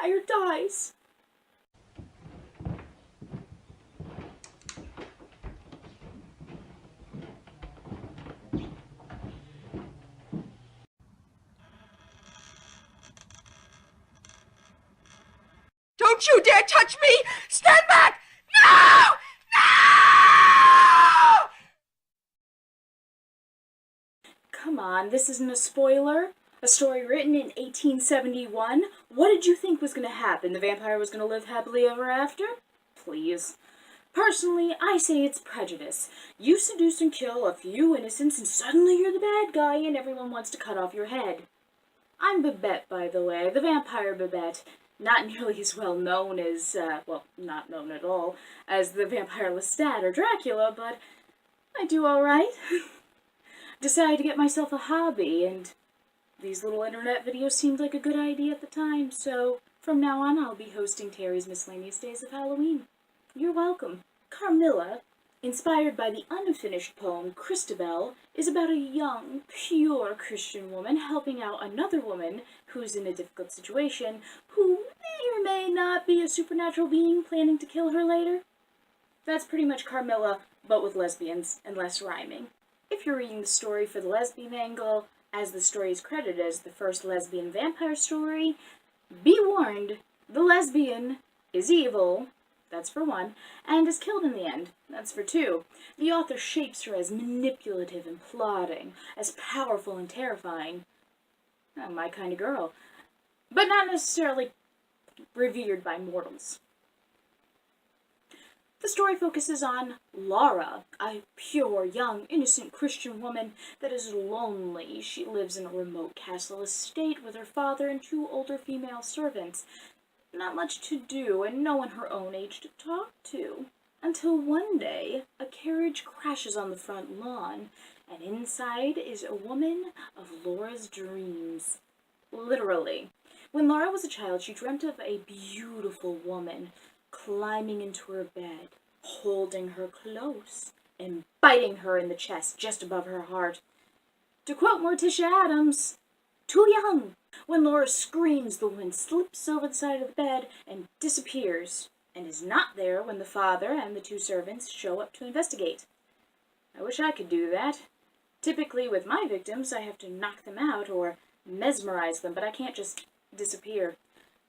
vampire dies. Don't you dare touch me! Stand back! No! No! Come on, this isn't a spoiler. A story written in 1871. What did you think was going to happen? The vampire was going to live happily ever after? Please. Personally, I say it's prejudice. You seduce and kill a few innocents and suddenly you're the bad guy and everyone wants to cut off your head. I'm Babette, by the way, the vampire Babette. Not nearly as well known as, well, not known at all, as the vampire Lestat or Dracula, but I do alright. Decided to get myself a hobby, and these little internet videos seemed like a good idea at the time, so from now on I'll be hosting Terry's Miscellaneous Days of Halloween. You're welcome. Carmilla, inspired by the unfinished poem Christabel, is about a young, pure Christian woman helping out another woman who's in a difficult situation, who may or may not be a supernatural being planning to kill her later. That's pretty much Carmilla, but with lesbians and less rhyming. If you're reading the story for the lesbian angle, as the story is credited as the first lesbian vampire story, be warned, the lesbian is evil, that's for one, and is killed in the end, that's for two. The author shapes her as manipulative and plotting, as powerful and terrifying. My kind of girl. But not necessarily revered by mortals. The story focuses on Laura, a pure, young, innocent Christian woman that is lonely. She lives in a remote castle estate with her father and two older female servants. Not much to do and no one her own age to talk to. Until one day, a carriage crashes on the front lawn, and inside is a woman of Laura's dreams. Literally. When Laura was a child, she dreamt of a beautiful woman climbing into her bed, holding her close, and biting her in the chest just above her heart. To quote Morticia Adams, "Too young." When Laura screams, the woman slips over the side of the bed and disappears, and is not there when the father and the two servants show up to investigate. I wish I could do that. Typically, with my victims, I have to knock them out or mesmerize them, but I can't just disappear.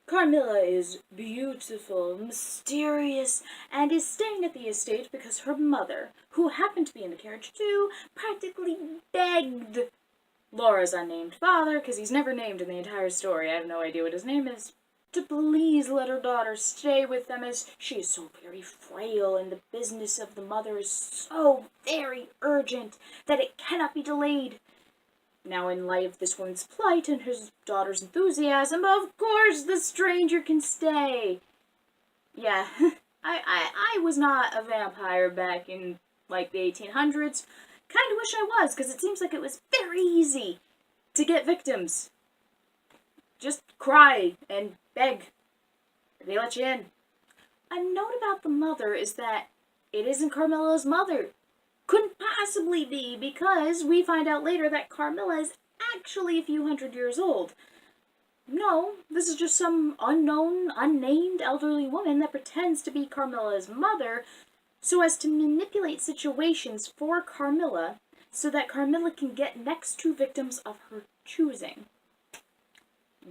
Carmilla is beautiful, mysterious, and is staying at the estate because her mother, who happened to be in the carriage too, practically begged Laura's unnamed father, because he's never named in the entire story, I have no idea what his name is, to please let her daughter stay with them as she is so very frail and the business of the mother is so very urgent that it cannot be delayed. Now, in light of this woman's plight and his daughter's enthusiasm, of course the stranger can stay. Yeah, I was not a vampire back in, like, the 1800s. Kinda wish I was, because it seems like it was very easy to get victims. Just cry and beg. They let you in. A note about the mother is that it isn't Carmilla's mother. Couldn't possibly be, because we find out later that Carmilla is actually a few hundred years old. No, this is just some unknown, unnamed elderly woman that pretends to be Carmilla's mother so as to manipulate situations for Carmilla so that Carmilla can get next to victims of her choosing.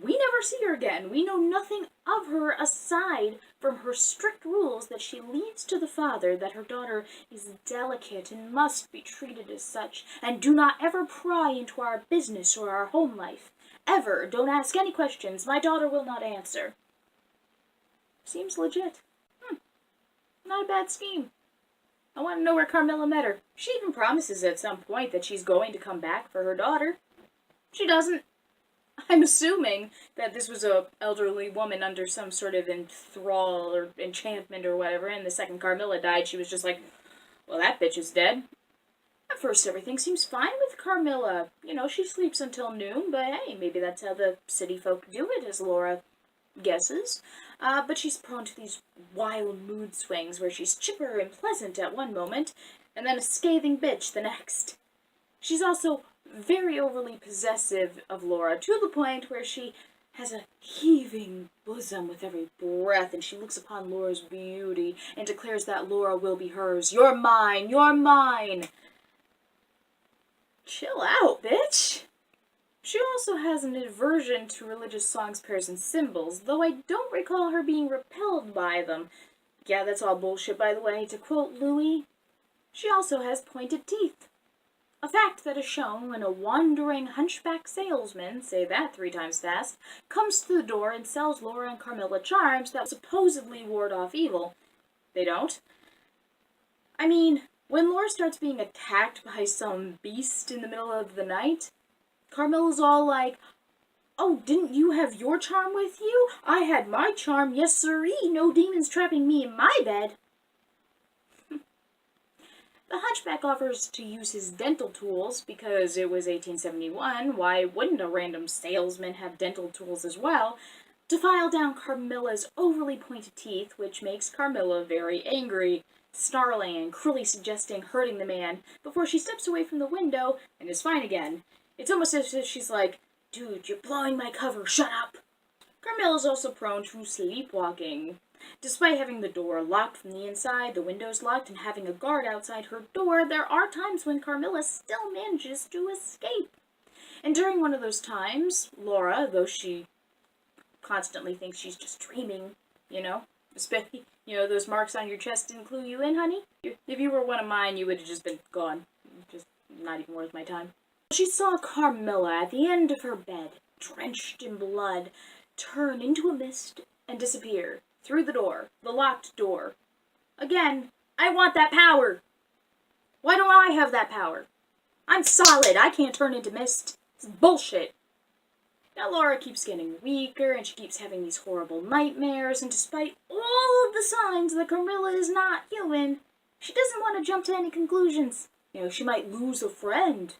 We never see her again. We know nothing of her aside from her strict rules that she leaves to the father that her daughter is delicate and must be treated as such, and do not ever pry into our business or our home life. Ever. Don't ask any questions. My daughter will not answer. Seems legit. Not a bad scheme. I want to know where Carmilla met her. She even promises at some point that she's going to come back for her daughter. She doesn't. I'm assuming that this was a elderly woman under some sort of enthrall or enchantment or whatever, and the second Carmilla died, she was just like, well, that bitch is dead. At first, everything seems fine with Carmilla. You know, she sleeps until noon, but hey, maybe that's how the city folk do it, as Laura guesses. But she's prone to these wild mood swings where she's chipper and pleasant at one moment, and then a scathing bitch the next. She's also very overly possessive of Laura, to the point where she has a heaving bosom with every breath, and she looks upon Laura's beauty and declares that Laura will be hers. You're mine, you're mine! Chill out, bitch! She also has an aversion to religious songs, prayers, and symbols, though I don't recall her being repelled by them. Yeah, that's all bullshit, by the way. To quote Louis, she also has pointed teeth. A fact that is shown when a wandering hunchback salesman, say that 3 times fast, comes to the door and sells Laura and Carmilla charms that supposedly ward off evil. They don't. I mean, when Laura starts being attacked by some beast in the middle of the night, Carmilla's all like, "Oh, didn't you have your charm with you? I had my charm, yes sirree, no demons trapping me in my bed." The hunchback offers to use his dental tools because it was 1871. Why wouldn't a random salesman have dental tools as well? To file down Carmilla's overly pointed teeth, which makes Carmilla very angry, snarling and cruelly suggesting hurting the man before she steps away from the window and is fine again. It's almost as if she's like, "Dude, you're blowing my cover, shut up." Carmilla's also prone to sleepwalking. Despite having the door locked from the inside, the windows locked, and having a guard outside her door, there are times when Carmilla still manages to escape. And during one of those times, Laura, though she constantly thinks she's just dreaming, especially, those marks on your chest didn't clue you in, honey. If you were one of mine, you would have just been gone. Just not even worth my time. She saw Carmilla at the end of her bed, drenched in blood, turn into a mist and disappear through the door, the locked door. Again, I want that power. Why don't I have that power? I'm solid. I can't turn into mist. It's bullshit. Now Laura keeps getting weaker, and she keeps having these horrible nightmares, and despite all of the signs that Carmilla is not human, she doesn't want to jump to any conclusions. She might lose a friend.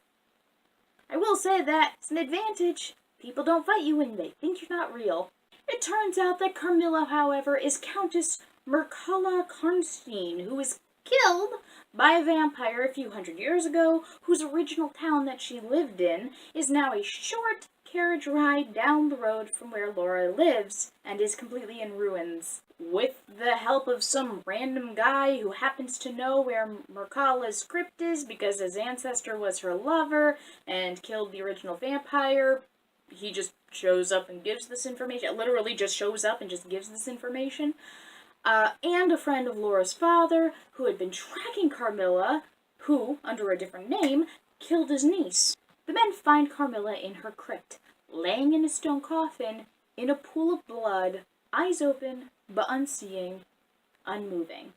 I will say that it's an advantage. People don't fight you when they think you're not real. It turns out that Carmilla, however, is Countess Mircalla Karnstein, who was killed by a vampire a few hundred years ago, whose original town that she lived in is now a short carriage ride down the road from where Laura lives, and is completely in ruins. With the help of some random guy who happens to know where Mircalla's crypt is because his ancestor was her lover and killed the original vampire, he just shows up and gives this information. It literally just shows up and just gives this information. And a friend of Laura's father, who had been tracking Carmilla, who, under a different name, killed his niece. The men find Carmilla in her crypt, laying in a stone coffin, in a pool of blood, eyes open, but unseeing, unmoving.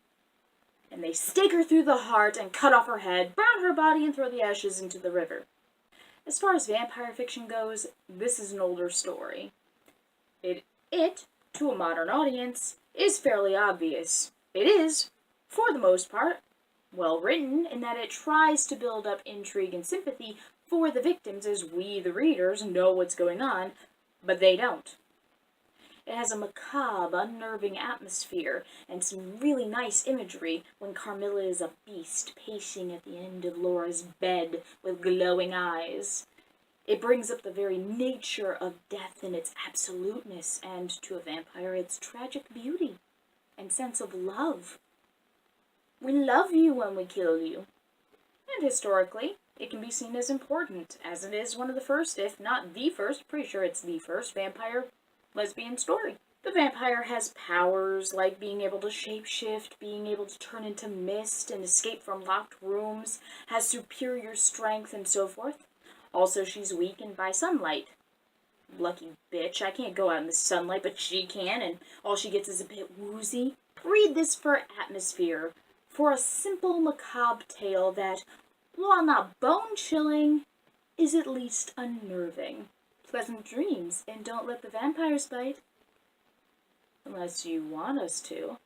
And they stake her through the heart and cut off her head, burn her body, and throw the ashes into the river. As far as vampire fiction goes, this is an older story. It, to a modern audience, is fairly obvious. It is, for the most part, well written in that it tries to build up intrigue and sympathy for the victims as we, the readers, know what's going on, but they don't. It has a macabre, unnerving atmosphere, and some really nice imagery when Carmilla is a beast pacing at the end of Laura's bed with glowing eyes. It brings up the very nature of death in its absoluteness, and to a vampire, its tragic beauty and sense of love. We love you when we kill you. And historically, it can be seen as important, as it is one of the first, if not the first, pretty sure it's the first vampire lesbian story. The vampire has powers like being able to shapeshift, being able to turn into mist and escape from locked rooms, has superior strength, and so forth. Also, she's weakened by sunlight. Lucky bitch, I can't go out in the sunlight, but she can, and all she gets is a bit woozy. Read this for atmosphere, for a simple macabre tale that, while not bone-chilling, is at least unnerving. Pleasant dreams, and don't let the vampires bite. Unless you want us to.